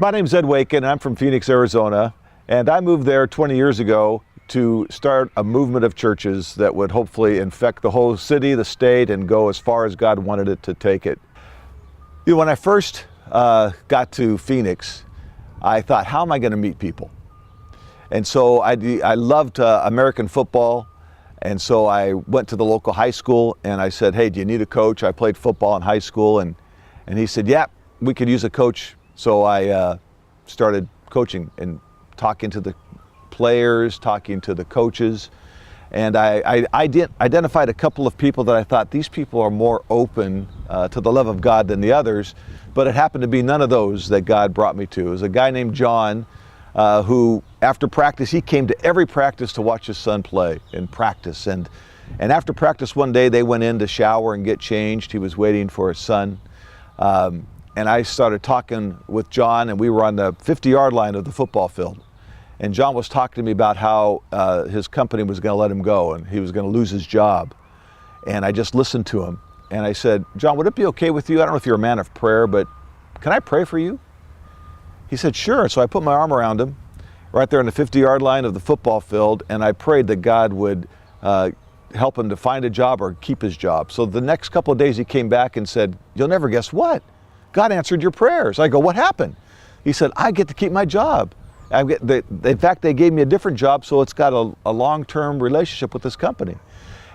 My name's Ed Waken. I'm from Phoenix, Arizona, and I moved there 20 years ago to start a movement of churches that would hopefully infect the whole city, the state, and go as far as God wanted it to take it. You know, when I first got to Phoenix, I thought, how am I going to meet people? And so I loved American football, and so I went to the local high school and I said, hey, do you need a coach? I played football in high school, and he said, yeah, we could use a coach. So I started coaching and talking to the players, talking to the coaches, and I identified a couple of people that I thought these people are more open to the love of God than the others, but it happened to be none of those that God brought me to. It was a guy named John who, after practice, he came to every practice to watch his son play in practice, and after practice one day they went in to shower and get changed. He was waiting for his son. And I started talking with John, and we were on the 50-yard line of the football field. And John was talking to me about how his company was going to let him go and he was going to lose his job. And I just listened to him. And I said, John, would it be okay with you? I don't know if you're a man of prayer, but can I pray for you? He said, sure. So I put my arm around him right there on the 50-yard line of the football field, and I prayed that God would help him to find a job or keep his job. So the next couple of days he came back and said, you'll never guess what? God answered your prayers. I go, what happened? He said, I get to keep my job. In fact, they gave me a different job, so it's got a long-term relationship with this company.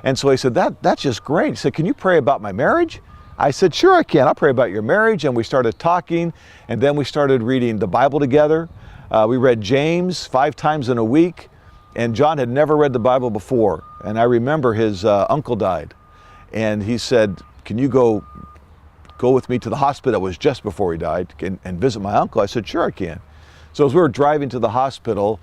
And so he said, that's just great. He said, can you pray about my marriage? I said, sure I can. I'll pray about your marriage. And we started talking, and then we started reading the Bible together. We read James 5 times in a week, and John had never read the Bible before. And I remember his uncle died, and he said, can you go with me to the hospital? It was just before he died, and visit my uncle. I said, sure I can. So as we were driving to the hospital,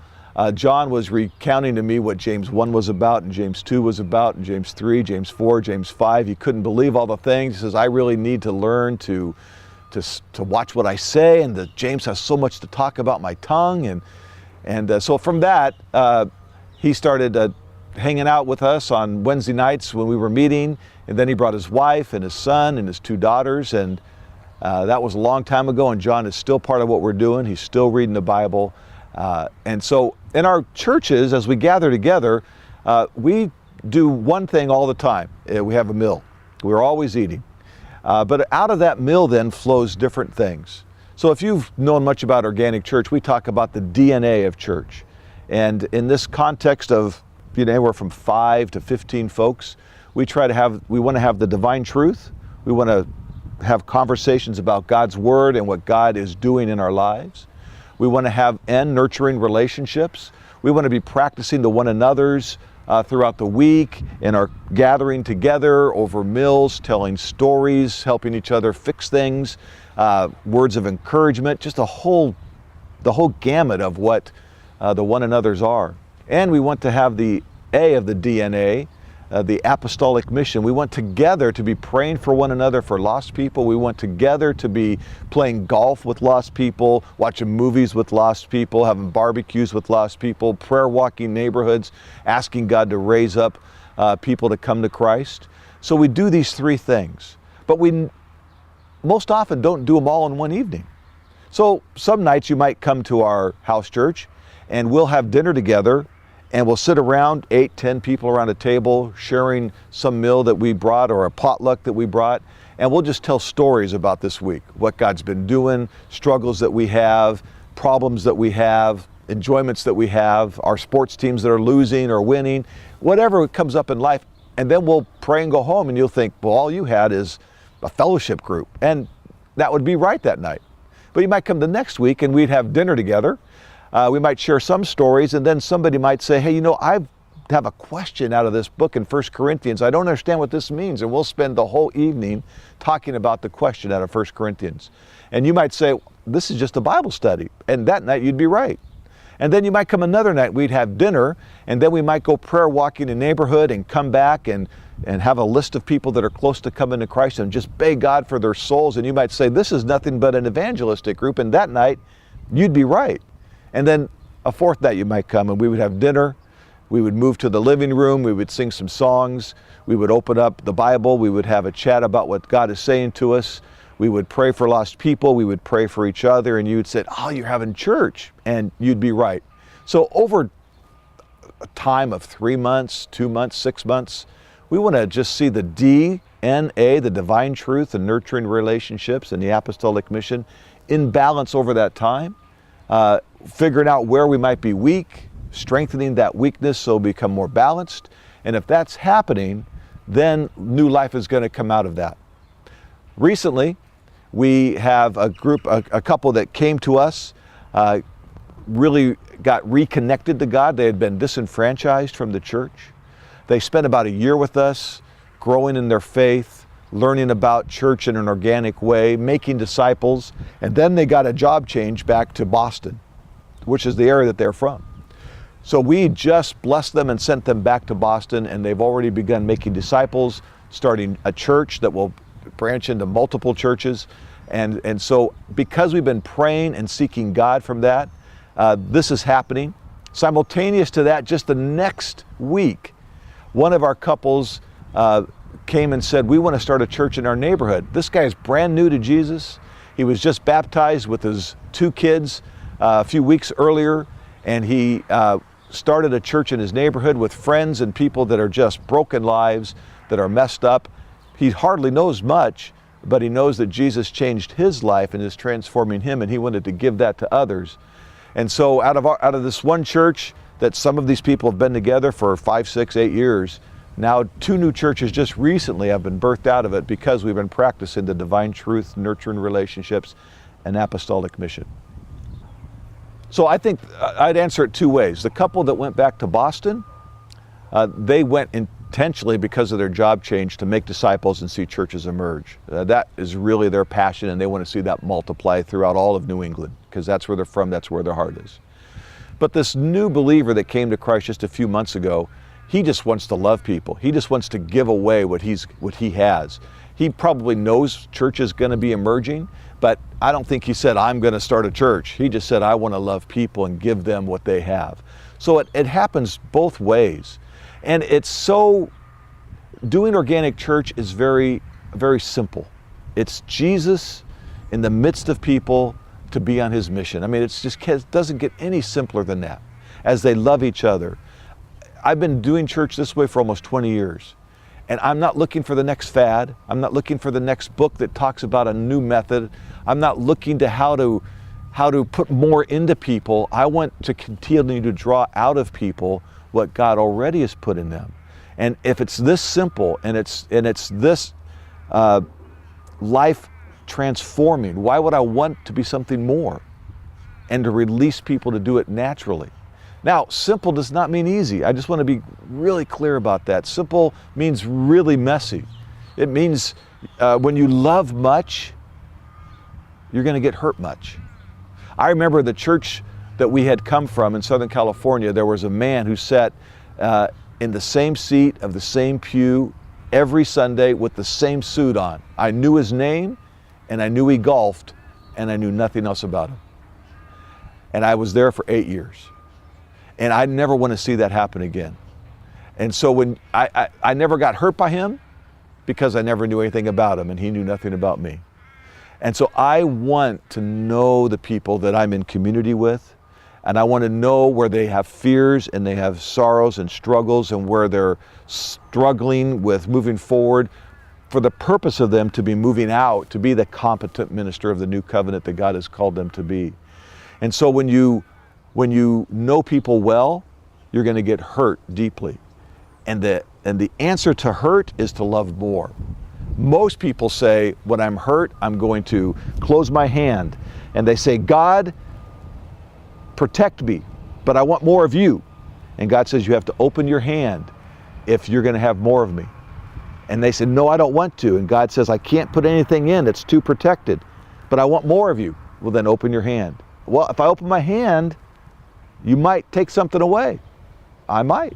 John was recounting to me what James 1 was about, and James 2 was about, and James 3, James 4, James 5. He couldn't believe all the things. He says, I really need to learn to watch what I say, and that James has so much to talk about my tongue. And so from that, he started hanging out with us on Wednesday nights when we were meeting, and then he brought his wife and his son and his 2 daughters, and that was a long time ago, and John is still part of what we're doing. He's still reading the Bible. And so in our churches, as we gather together, we do one thing all the time. We have a meal. We're always eating. But out of that meal then flows different things. So if you've known much about organic church, we talk about the DNA of church. And in this context of anywhere from 5 to 15 folks, we want to have the divine truth. We want to have conversations about God's word and what God is doing in our lives. We want to have nurturing relationships. We want to be practicing the one another's throughout the week in our gathering together over meals, telling stories, helping each other fix things, words of encouragement, just the whole gamut of what the one another's are. And we want to have the A of the DNA, the apostolic mission. We want together to be praying for one another for lost people. We want together to be playing golf with lost people, watching movies with lost people, having barbecues with lost people, prayer walking neighborhoods, asking God to raise up people to come to Christ. So we do these 3 things, but we most often don't do them all in one evening. So some nights you might come to our house church and we'll have dinner together, and we'll sit around 8, 10 people around a table sharing some meal that we brought or a potluck that we brought, and we'll just tell stories about this week, what God's been doing, struggles that we have, problems that we have, enjoyments that we have, our sports teams that are losing or winning, whatever comes up in life. And then we'll pray and go home, and you'll think, well, all you had is a fellowship group. And that would be right that night. But you might come the next week and we'd have dinner together. We might share some stories, and then somebody might say, hey, I have a question out of this book in 1 Corinthians. I don't understand what this means. And we'll spend the whole evening talking about the question out of 1 Corinthians. And you might say, this is just a Bible study. And that night you'd be right. And then you might come another night, we'd have dinner, and then we might go prayer walking in the neighborhood and come back and have a list of people that are close to coming to Christ and just beg God for their souls. And you might say, this is nothing but an evangelistic group. And that night you'd be right. And then a 4th night you might come and we would have dinner. We would move to the living room. We would sing some songs. We would open up the Bible. We would have a chat about what God is saying to us. We would pray for lost people. We would pray for each other. And you would say, oh, you're having church. And you'd be right. So over a time of 3 months, 2 months, 6 months, we want to just see the DNA, the divine truth and nurturing relationships and the apostolic mission in balance over that time, figuring out where we might be weak, strengthening that weakness so we become more balanced. And if that's happening, then new life is going to come out of that. Recently, we have a couple that came to us, really got reconnected to God. They had been disenfranchised from the church. They spent about a year with us, growing in their faith, learning about church in an organic way, making disciples, and then they got a job change back to Boston, which is the area that they're from. So we just blessed them and sent them back to Boston, and they've already begun making disciples, starting a church that will branch into multiple churches. And so because we've been praying and seeking God from that, this is happening. Simultaneous to that, just the next week, one of our couples came and said, we want to start a church in our neighborhood. This guy is brand new to Jesus. He was just baptized with his 2 kids a few weeks earlier, and he started a church in his neighborhood with friends and people that are just broken lives, that are messed up. He hardly knows much, but he knows that Jesus changed his life and is transforming him, and he wanted to give that to others. And so out of this one church that some of these people have been together for 5, 6, 8 years, now 2 new churches just recently have been birthed out of it because we've been practicing the divine truth, nurturing relationships, and apostolic mission. So I think I'd answer it 2 ways. The couple that went back to Boston, they went intentionally because of their job change to make disciples and see churches emerge. That is really their passion, and they want to see that multiply throughout all of New England because that's where they're from, that's where their heart is. But this new believer that came to Christ just a few months ago, he just wants to love people. He just wants to give away what he has. He probably knows church is going to be emerging, but I don't think he said, I'm going to start a church. He just said, I want to love people and give them what they have. So it happens both ways. And it's so, doing organic church is very, very simple. It's Jesus in the midst of people to be on his mission. I mean, it doesn't get any simpler than that. As they love each other. I've been doing church this way for almost 20 years. And I'm not looking for the next fad. I'm not looking for the next book that talks about a new method. I'm not looking to how to put more into people. I want to continue to draw out of people what God already has put in them. And if it's this simple and it's this life transforming, why would I want to be something more and to release people to do it naturally? Now, simple does not mean easy. I just want to be really clear about that. Simple means really messy. It means when you love much, you're going to get hurt much. I remember the church that we had come from in Southern California, there was a man who sat in the same seat of the same pew every Sunday with the same suit on. I knew his name, and I knew he golfed, and I knew nothing else about him. And I was there for 8 years. And I never want to see that happen again. And so when I never got hurt by him because I never knew anything about him and he knew nothing about me. And so I want to know the people that I'm in community with, and I want to know where they have fears and they have sorrows and struggles and where they're struggling with moving forward for the purpose of them to be moving out, to be the competent minister of the new covenant that God has called them to be. And so when you know people well, you're going to get hurt deeply. And the answer to hurt is to love more. Most people say, when I'm hurt, I'm going to close my hand. And they say, God, protect me, but I want more of you. And God says, you have to open your hand if you're going to have more of me. And they said, no, I don't want to. And God says, I can't put anything in, it's too protected, but I want more of you. Well, then open your hand. Well, if I open my hand, you might take something away. I might.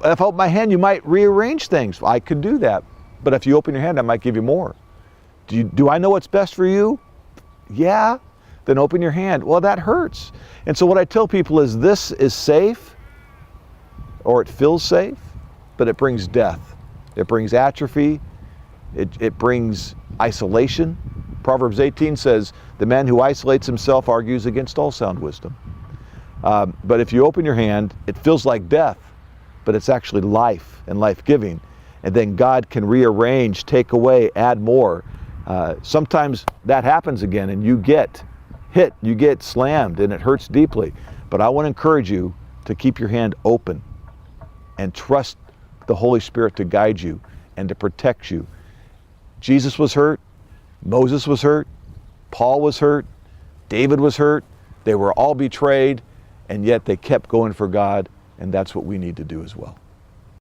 If I open my hand, you might rearrange things. I could do that. But if you open your hand, I might give you more. Do I know what's best for you? Yeah. Then open your hand. Well, that hurts. And so what I tell people is this is safe, or it feels safe, but it brings death. It brings atrophy. It brings isolation. Proverbs 18 says, the man who isolates himself argues against all sound wisdom. But if you open your hand, it feels like death, but it's actually life and life-giving. And then God can rearrange, take away, add more. Sometimes that happens again and you get hit, you get slammed, and it hurts deeply. But I want to encourage you to keep your hand open and trust the Holy Spirit to guide you and to protect you. Jesus was hurt, Moses was hurt, Paul was hurt, David was hurt. They were all betrayed, and yet they kept going for God, and that's what we need to do as well.